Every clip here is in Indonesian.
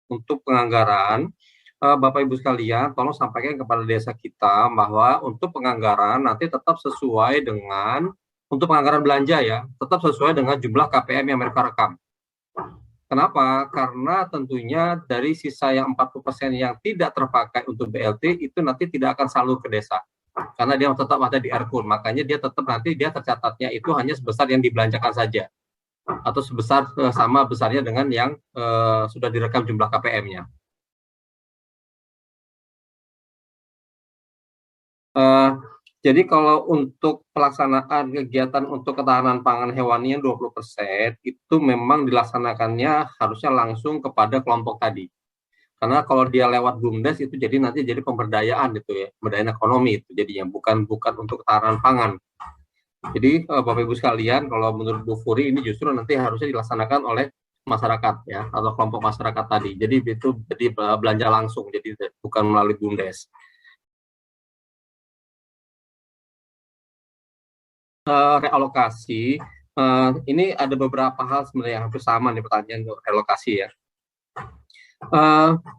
untuk penganggaran, Bapak Ibu sekalian, tolong sampaikan kepada desa kita bahwa untuk penganggaran nanti tetap sesuai dengan untuk penganggaran belanja ya, tetap sesuai dengan jumlah KPM yang mereka rekam. Kenapa? Karena tentunya dari sisa yang 40% yang tidak terpakai untuk BLT itu nanti tidak akan salur ke desa. Karena dia tetap ada di RKUN, makanya dia tetap nanti dia tercatatnya itu hanya sebesar yang dibelanjakan saja. Atau sebesar sama besarnya dengan yang sudah direkam jumlah KPM-nya. Jadi kalau untuk pelaksanaan kegiatan untuk ketahanan pangan hewani yang 20% itu memang dilaksanakannya harusnya langsung kepada kelompok tadi. Karena kalau dia lewat BUMDes itu jadi nanti jadi pemberdayaan itu ya, pemberdayaan ekonomi itu jadinya bukan untuk ketahanan pangan. Jadi Bapak Ibu sekalian, kalau menurut Bu Furi ini justru nanti harusnya dilaksanakan oleh masyarakat ya atau kelompok masyarakat tadi. Jadi itu jadi belanja langsung, jadi bukan melalui BUMDes. Realokasi, ini ada beberapa hal sebenarnya yang hampir sama nih pertanyaan untuk relokasi ya.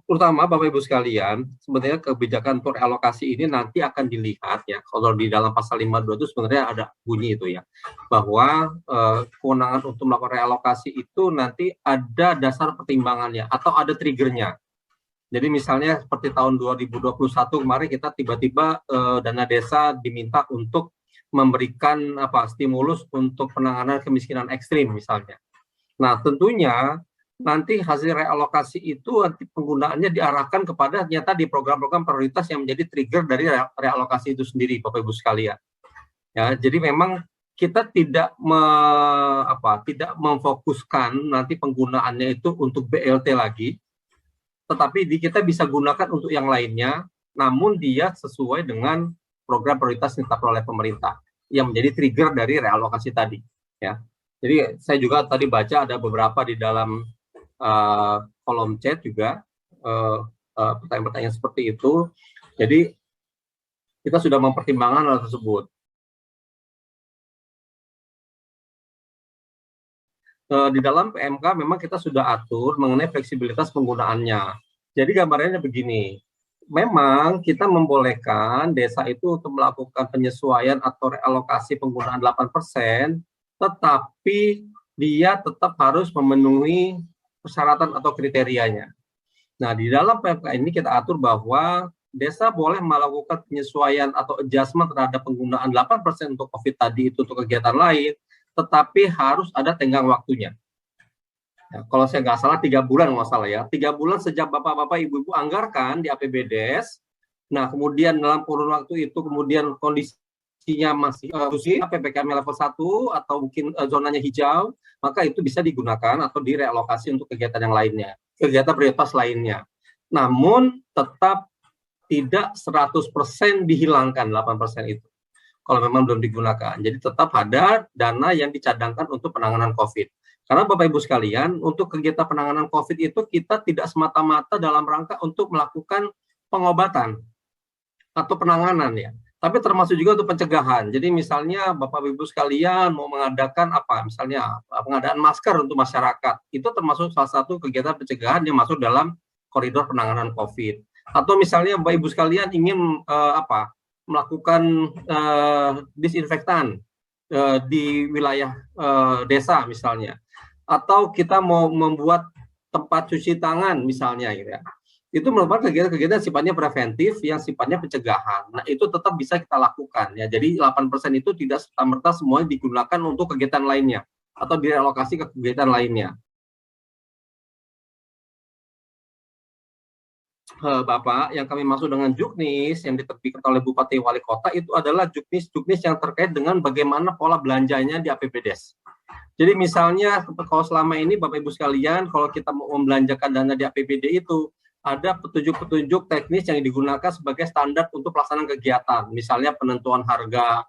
Terutama Bapak Ibu sekalian, sebenarnya kebijakan untuk realokasi ini nanti akan dilihat ya, kalau di dalam pasal 52 itu sebenarnya ada bunyi itu ya, bahwa kewenangan untuk melakukan realokasi itu nanti ada dasar pertimbangannya atau ada triggernya. Jadi misalnya seperti tahun 2021 kemarin kita tiba-tiba dana desa diminta untuk memberikan stimulus untuk penanganan kemiskinan ekstrim misalnya. Nah tentunya nanti hasil realokasi itu nanti penggunaannya diarahkan kepada ternyata di program-program prioritas yang menjadi trigger dari realokasi itu sendiri, Bapak Ibu sekalian. Ya, jadi memang kita tidak memfokuskan nanti penggunaannya itu untuk BLT lagi, tetapi kita bisa gunakan untuk yang lainnya, namun dia sesuai dengan program prioritas yang ditetapkan oleh pemerintah yang menjadi trigger dari realokasi tadi. Ya, jadi saya juga tadi baca ada beberapa di dalam kolom chat juga pertanyaan-pertanyaan seperti itu. Jadi kita sudah mempertimbangkan hal tersebut. Di dalam PMK memang kita sudah atur mengenai fleksibilitas penggunaannya. Jadi gambarannya begini, memang kita membolehkan desa itu untuk melakukan penyesuaian atau realokasi penggunaan 8%, tetapi dia tetap harus memenuhi persyaratan atau kriterianya. Nah, di dalam PMK ini kita atur bahwa desa boleh melakukan penyesuaian atau adjustment terhadap penggunaan 8% untuk COVID tadi itu untuk kegiatan lain, tetapi harus ada tenggang waktunya. Ya, kalau saya nggak salah 3 bulan nggak salah ya, 3 bulan sejak bapak-bapak ibu-ibu anggarkan di APBDes. Nah kemudian dalam kurun waktu itu kemudian kondisinya masih PPKM level 1 atau mungkin zonanya hijau, maka itu bisa digunakan atau direalokasi untuk kegiatan yang lainnya, kegiatan prioritas lainnya. Namun tetap tidak 100% dihilangkan 8% itu kalau memang belum digunakan. Jadi tetap ada dana yang dicadangkan untuk penanganan COVID. Karena Bapak Ibu sekalian, untuk kegiatan penanganan COVID itu kita tidak semata-mata dalam rangka untuk melakukan pengobatan atau penanganan ya, tapi termasuk juga untuk pencegahan. Jadi misalnya Bapak Ibu sekalian mau mengadakan misalnya pengadaan masker untuk masyarakat, itu termasuk salah satu kegiatan pencegahan yang masuk dalam koridor penanganan COVID. Atau misalnya Bapak Ibu sekalian ingin melakukan disinfektan di wilayah desa misalnya, atau kita mau membuat tempat cuci tangan misalnya gitu ya, itu merupakan kegiatan-kegiatan sifatnya preventif yang sifatnya pencegahan. Nah itu tetap bisa kita lakukan ya. Jadi 8% itu tidak serta-merta semuanya digunakan untuk kegiatan lainnya atau direlokasi ke kegiatan lainnya. Bapak, yang kami maksud dengan juknis yang diterbitkan oleh Bupati Wali Kota itu adalah juknis yang terkait dengan bagaimana pola belanjanya di APBDes. Jadi misalnya kalau selama ini Bapak Ibu sekalian, kalau kita mau membelanjakan dana di APBD itu ada petunjuk-petunjuk teknis yang digunakan sebagai standar untuk pelaksanaan kegiatan. Misalnya penentuan harga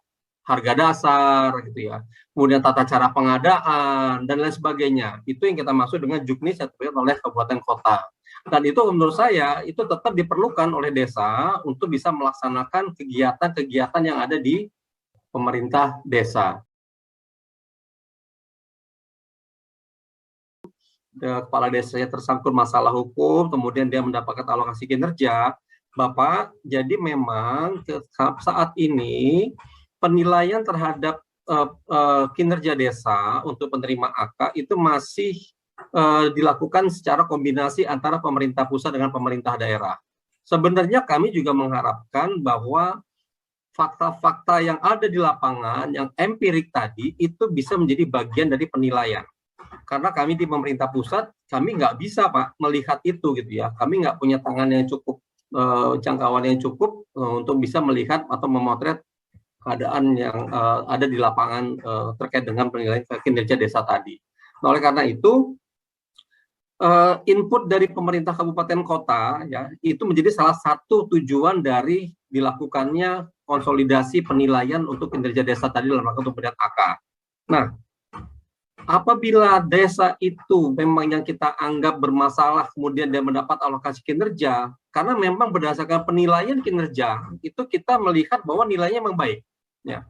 dasar gitu ya. Kemudian tata cara pengadaan dan lain sebagainya. Itu yang kita maksud dengan juknis yang terkait oleh kabupaten kota. Dan itu menurut saya itu tetap diperlukan oleh desa untuk bisa melaksanakan kegiatan-kegiatan yang ada di pemerintah desa. kepala desanya tersangkut masalah hukum, kemudian dia mendapatkan alokasi kinerja, Bapak, jadi memang saat ini penilaian terhadap kinerja desa untuk penerima AK itu masih dilakukan secara kombinasi antara pemerintah pusat dengan pemerintah daerah. Sebenarnya kami juga mengharapkan bahwa fakta-fakta yang ada di lapangan, yang empirik tadi, itu bisa menjadi bagian dari penilaian. Karena kami di pemerintah pusat, kami nggak bisa Pak melihat itu gitu ya. Kami nggak punya tangan yang cukup, jangkauan yang cukup untuk bisa melihat atau memotret keadaan yang ada di lapangan terkait dengan penilaian kinerja desa tadi. Nah, oleh karena itu, input dari pemerintah kabupaten kota ya itu menjadi salah satu tujuan dari dilakukannya konsolidasi penilaian untuk kinerja desa tadi dalam rangka untuk pemberian AK. Nah, apabila desa itu memang yang kita anggap bermasalah, kemudian dia mendapat alokasi kinerja, karena memang berdasarkan penilaian kinerja, itu kita melihat bahwa nilainya memang baik. Ya.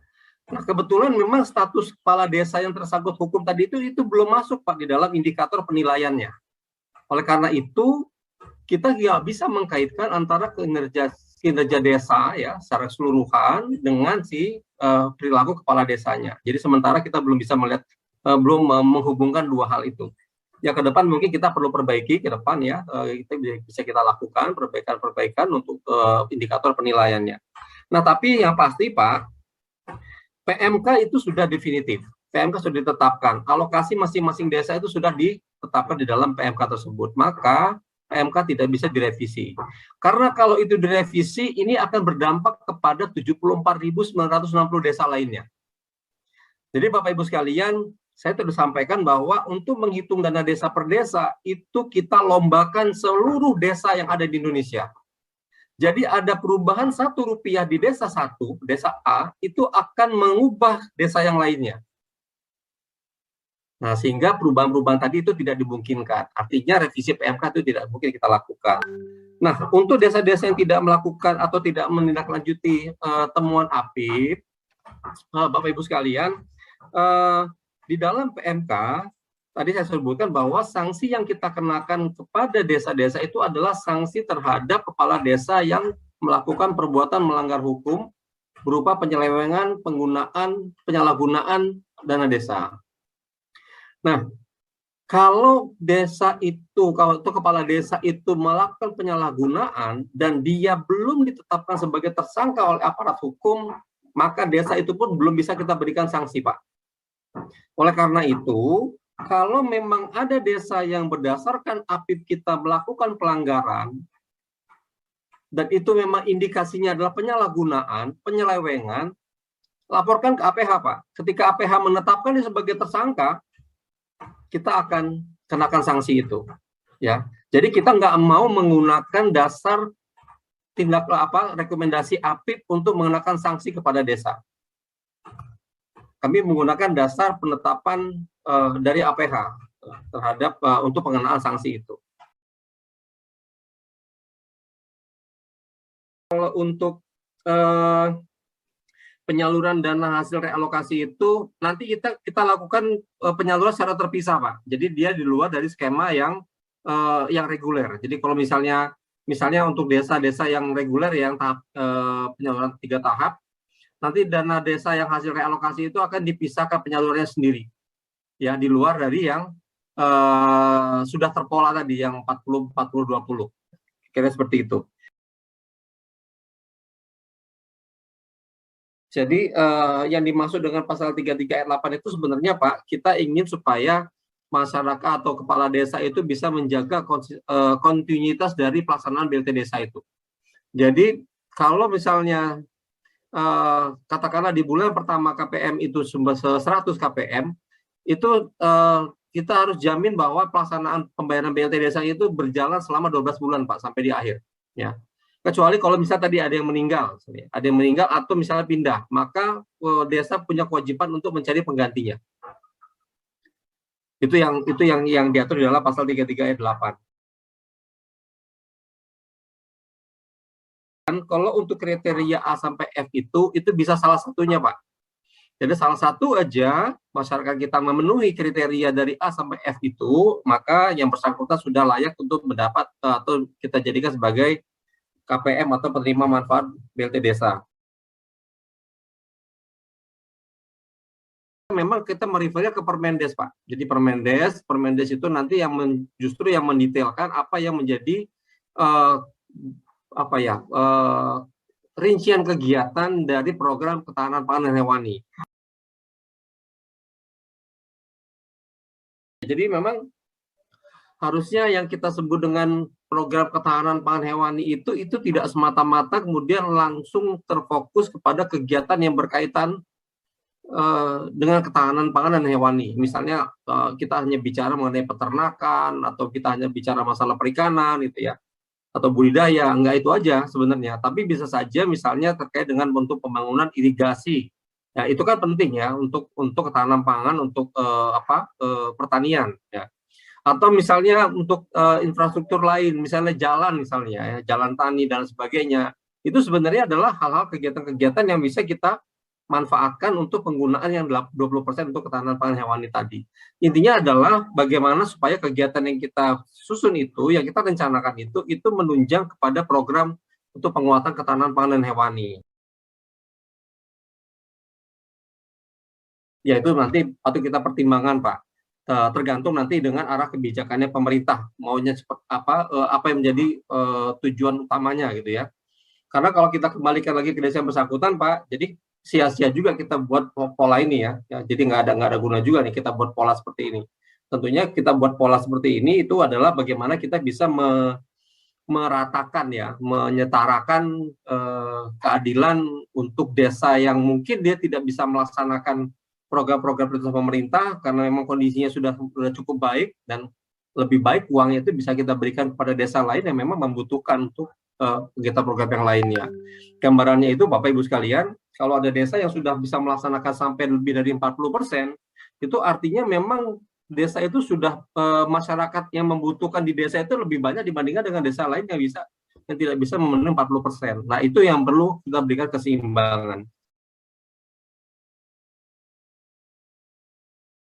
Nah, kebetulan memang status kepala desa yang tersangkut hukum tadi itu belum masuk Pak di dalam indikator penilaiannya. Oleh karena itu, kita nggak bisa mengkaitkan antara kinerja desa ya secara keseluruhan dengan perilaku kepala desanya. Jadi sementara kita belum bisa melihat, belum menghubungkan dua hal itu. Ya ke depan mungkin kita perlu perbaiki ke depan ya, bisa kita lakukan perbaikan-perbaikan untuk indikator penilaiannya. Nah tapi yang pasti Pak, PMK itu sudah definitif. PMK sudah ditetapkan, alokasi masing-masing desa itu sudah ditetapkan di dalam PMK tersebut, maka PMK tidak bisa direvisi. Karena kalau itu direvisi, ini akan berdampak kepada 74.960 desa lainnya. Jadi Bapak Ibu sekalian, saya sudah sampaikan bahwa untuk menghitung dana desa per desa, itu kita lombakan seluruh desa yang ada di Indonesia. Jadi ada perubahan Rp1 di desa satu, desa A, itu akan mengubah desa yang lainnya. Nah, sehingga perubahan-perubahan tadi itu tidak dimungkinkan. Artinya revisi PMK itu tidak mungkin kita lakukan. Nah, untuk desa-desa yang tidak melakukan atau tidak menindaklanjuti temuan APIP, Bapak Ibu sekalian, di dalam PMK, tadi saya sebutkan bahwa sanksi yang kita kenakan kepada desa-desa itu adalah sanksi terhadap kepala desa yang melakukan perbuatan melanggar hukum berupa penyelewengan, penyalahgunaan dana desa. Nah, kalau kepala desa itu melakukan penyalahgunaan dan dia belum ditetapkan sebagai tersangka oleh aparat hukum, maka desa itu pun belum bisa kita berikan sanksi, Pak. Oleh karena itu, kalau memang ada desa yang berdasarkan APIP kita melakukan pelanggaran, dan itu memang indikasinya adalah penyalahgunaan, penyelewengan, laporkan ke APH, Pak. Ketika APH menetapkan dia sebagai tersangka, kita akan kenakan sanksi itu, ya. Jadi kita nggak mau menggunakan dasar rekomendasi APIP untuk mengenakan sanksi kepada desa. Kami menggunakan dasar penetapan dari APH terhadap untuk pengenaan sanksi itu. Kalau untuk penyaluran dana hasil realokasi itu nanti kita lakukan penyaluran secara terpisah, Pak. Jadi dia di luar dari skema yang reguler. Jadi kalau misalnya untuk desa-desa yang reguler yang tahap penyaluran 3 tahap, nanti dana desa yang hasil realokasi itu akan dipisahkan penyalurannya sendiri. Ya, di luar dari yang sudah terpola tadi yang 40-40-20. Kira seperti itu. Jadi yang dimaksud dengan pasal 33 ayat 8 itu sebenarnya Pak, kita ingin supaya masyarakat atau kepala desa itu bisa menjaga kontinuitas dari pelaksanaan BLT desa itu. Jadi kalau misalnya katakanlah di bulan pertama KPM itu 100 KPM, itu kita harus jamin bahwa pelaksanaan pembayaran BLT desa itu berjalan selama 12 bulan Pak, sampai di akhir. Ya. Kecuali kalau misalnya tadi ada yang meninggal atau misalnya pindah, maka desa punya kewajiban untuk mencari penggantinya. Itu yang diatur di dalam pasal 33 ayat 8. Dan kalau untuk kriteria A sampai F itu bisa salah satunya, Pak. Jadi salah satu aja masyarakat kita memenuhi kriteria dari A sampai F itu, maka yang bersangkutan sudah layak untuk mendapat atau kita jadikan sebagai KPM atau penerima manfaat BLT Desa. Memang kita merefernya ke Permendes, Pak. Jadi Permendes itu nanti yang justru yang mendetailkan apa yang menjadi rincian kegiatan dari program ketahanan pangan hewani. Jadi memang harusnya yang kita sebut dengan program ketahanan pangan hewani itu tidak semata-mata kemudian langsung terfokus kepada kegiatan yang berkaitan dengan ketahanan pangan dan hewani. Misalnya kita hanya bicara mengenai peternakan atau kita hanya bicara masalah perikanan gitu ya, atau budidaya, enggak itu aja sebenarnya. Tapi bisa saja misalnya terkait dengan bentuk pembangunan irigasi. Ya, itu kan penting ya untuk ketahanan pangan, untuk pertanian ya. Atau misalnya untuk infrastruktur lain, misalnya jalan misalnya ya, jalan tani dan sebagainya. Itu sebenarnya adalah hal-hal kegiatan-kegiatan yang bisa kita manfaatkan untuk penggunaan yang 20% untuk ketahanan pangan hewani tadi. Intinya adalah bagaimana supaya kegiatan yang kita susun itu, yang kita rencanakan itu menunjang kepada program untuk penguatan ketahanan pangan dan hewani. Ya itu nanti patut kita pertimbangkan, Pak. Tergantung nanti dengan arah kebijakannya pemerintah, maunya seperti apa yang menjadi tujuan utamanya gitu ya. Karena kalau kita kembalikan lagi ke desa yang bersangkutan, Pak, jadi sia-sia juga kita buat pola ini ya. Jadi nggak ada guna juga nih kita buat pola seperti ini. Tentunya kita buat pola seperti ini itu adalah bagaimana kita bisa meratakan ya, menyetarakan keadilan untuk desa yang mungkin dia tidak bisa melaksanakan program-program prioritas pemerintah karena memang kondisinya sudah cukup baik, dan lebih baik uangnya itu bisa kita berikan kepada desa lain yang memang membutuhkan untuk kegiatan program yang lainnya. Gambarannya itu Bapak Ibu sekalian, kalau ada desa yang sudah bisa melaksanakan sampai lebih dari 40%, itu artinya memang desa itu sudah masyarakat yang membutuhkan di desa itu lebih banyak dibandingkan dengan desa lain yang tidak bisa memenuhi 40%. Nah, itu yang perlu kita berikan keseimbangan.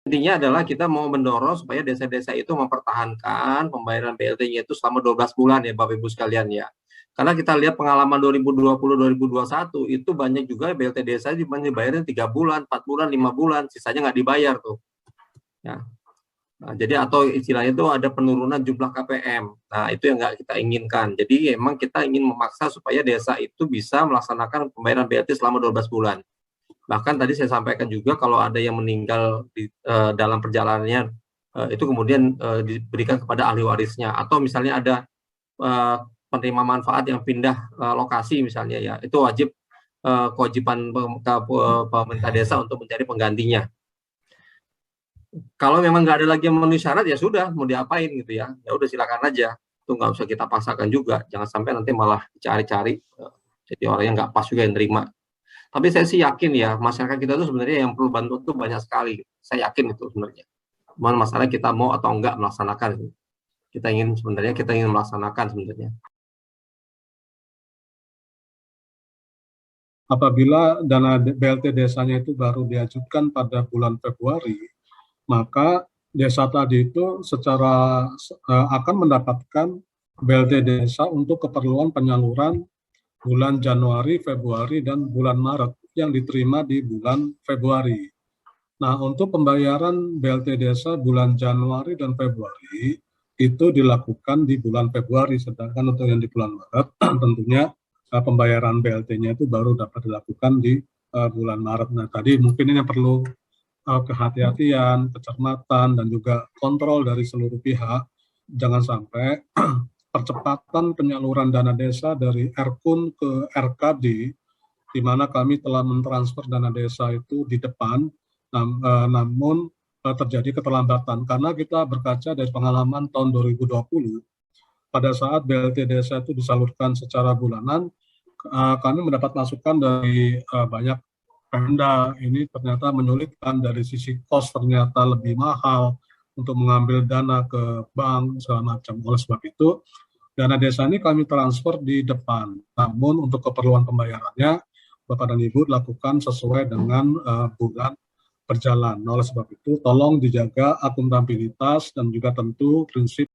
Intinya adalah kita mau mendorong supaya desa-desa itu mempertahankan pembayaran BLT-nya itu selama 12 bulan ya Bapak Ibu sekalian ya. Karena kita lihat pengalaman 2020-2021 itu banyak juga BLT desa dibayarin 3 bulan, 4 bulan, 5 bulan, sisanya nggak dibayar tuh. Ya. Nah, jadi atau istilahnya itu ada penurunan jumlah KPM. Nah, itu yang nggak kita inginkan. Jadi emang kita ingin memaksa supaya desa itu bisa melaksanakan pembayaran BLT selama 12 bulan. Bahkan tadi saya sampaikan juga kalau ada yang meninggal dalam perjalanannya itu kemudian diberikan kepada ahli warisnya, atau misalnya ada penerima manfaat yang pindah lokasi misalnya ya, itu wajib kewajiban pemerintah desa untuk mencari penggantinya. Kalau memang nggak ada lagi yang memenuhi syarat ya sudah, mau diapain gitu ya, ya udah silakan aja, itu nggak usah kita paksakan juga, jangan sampai nanti malah cari-cari jadi orang yang nggak pas juga yang terima. Tapi saya sih yakin ya, masyarakat kita itu sebenarnya yang perlu bantuan itu banyak sekali. Saya yakin itu sebenarnya. Cuman masalah kita mau atau enggak melaksanakan. Kita ingin melaksanakan sebenarnya. Apabila dana BLT desanya itu baru diajukan pada bulan Februari, maka desa tadi itu secara akan mendapatkan BLT desa untuk keperluan penyaluran bulan Januari, Februari, dan bulan Maret yang diterima di bulan Februari. Nah, untuk pembayaran BLT desa bulan Januari dan Februari itu dilakukan di bulan Februari, sedangkan untuk yang di bulan Maret tentunya pembayaran BLT-nya itu baru dapat dilakukan di bulan Maret. Nah, tadi mungkin ini perlu kehati-hatian, kecermatan, dan juga kontrol dari seluruh pihak. Jangan sampai percepatan penyaluran dana desa dari RKUN ke RKD, di mana kami telah mentransfer dana desa itu di depan, namun terjadi keterlambatan. Karena kita berkaca dari pengalaman tahun 2020, pada saat BLT desa itu disalurkan secara bulanan, kami mendapat masukan dari banyak Pemda, ini ternyata menyulitkan dari sisi kos, ternyata lebih mahal untuk mengambil dana ke bank, segala macam. Oleh sebab itu, dana desa ini kami transfer di depan. Namun untuk keperluan pembayarannya, Bapak dan Ibu lakukan sesuai dengan bulan berjalan. Oleh sebab itu, tolong dijaga akuntabilitas dan juga tentu prinsip